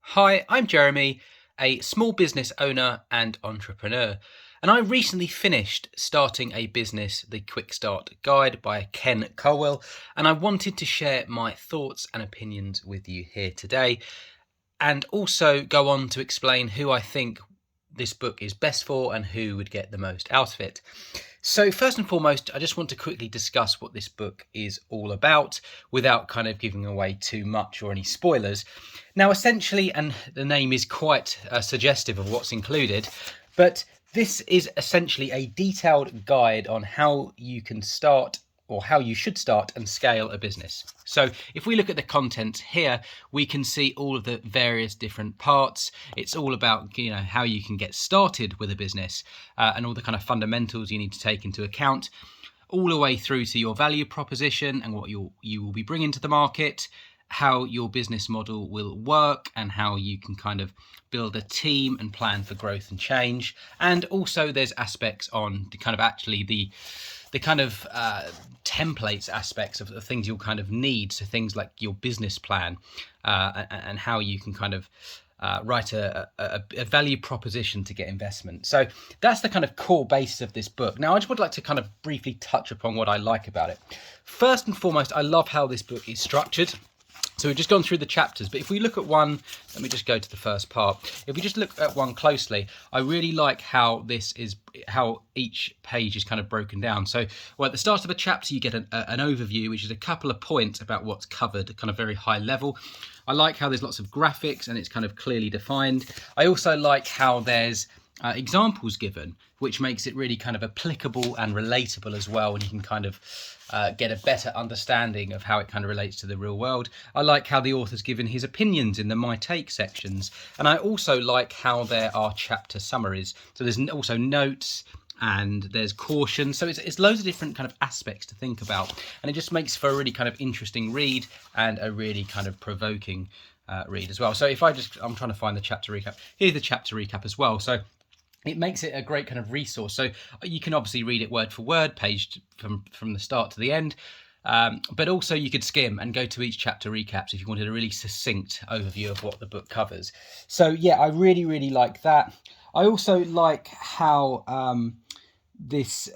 Hi, I'm Jeremy, a small business owner and entrepreneur, and I recently finished starting a business, the QuickStart Guide by Ken Colwell, and I wanted to share my thoughts and opinions with you here today, and also go on to explain who I think this book is best for and who would get the most out of it. So, first and foremost, I just want to quickly discuss what this book is all about without kind of giving away too much or any spoilers. Now, essentially, and the name is quite suggestive of what's included, but this is essentially a detailed guide on how you can start or how you should start and scale a business. So if we look at the content here, we can see all of the various different parts. It's all about how you can get started with a business and all the kind of fundamentals you need to take into account, all the way through to your value proposition and what you will be bringing to the market, how your business model will work and how you can kind of build a team and plan for growth and change. And also there's aspects on the kind of actually the kind of templates aspects of the things you'll kind of need. So things like your business plan and how you can kind of write a value proposition to get investment. So that's the kind of core basis of this book. Now, I just would like to kind of briefly touch upon what I like about it. First and foremost, I love how this book is structured. So we've just gone through the chapters, but if we look at one, let me just go to the first part. If we just look at one closely, I really like how each page is kind of broken down. So, well, at the start of a chapter, you get an overview, which is a couple of points about what's covered, kind of very high level. I like how there's lots of graphics and it's kind of clearly defined. I also like how there's examples given, which makes it really kind of applicable and relatable as well, and you can kind of get a better understanding of how it kind of relates to the real world. I like how the author's given his opinions in the My Take sections, and I also like how there are chapter summaries. So there's also notes and there's caution. So it's loads of different kind of aspects to think about, and it just makes for a really kind of interesting read and a really kind of provoking read as well. So if I'm trying to find the chapter recap. Here's the chapter recap as well. So it makes it a great kind of resource. So you can obviously read it word for word, page from the start to the end. But also you could skim and go to each chapter recaps if you wanted a really succinct overview of what the book covers. So yeah, I really, really like that. I also like how this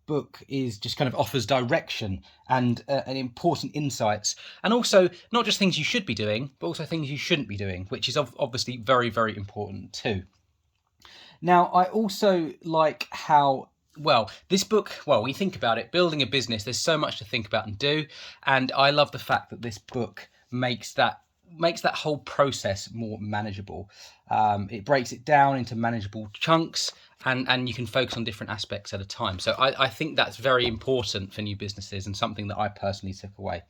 book is just kind of offers direction and important insights, and also not just things you should be doing, but also things you shouldn't be doing, which is obviously very, very important too. Now, I also like how, this book, when you think about it, building a business, there's so much to think about and do. And I love the fact that this book makes that whole process more manageable. It breaks it down into manageable chunks, and you can focus on different aspects at a time. So I think that's very important for new businesses and something that I personally took away.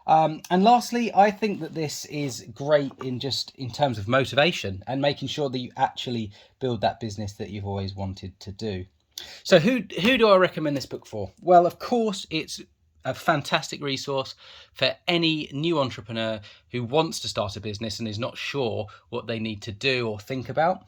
And lastly, I think that this is great in terms of motivation and making sure that you actually build that business that you've always wanted to do. So who do I recommend this book for? Well, of course, it's a fantastic resource for any new entrepreneur who wants to start a business and is not sure what they need to do or think about.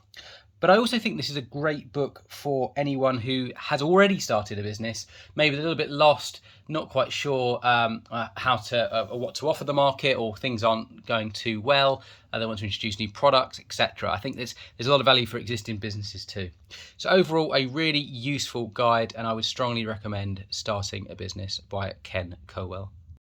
But I also think this is a great book for anyone who has already started a business, maybe a little bit lost, not quite sure what to offer the market, or things aren't going too well. They want to introduce new products, etc. I think there's a lot of value for existing businesses too. So overall, a really useful guide, and I would strongly recommend Starting a Business by Ken Colwell.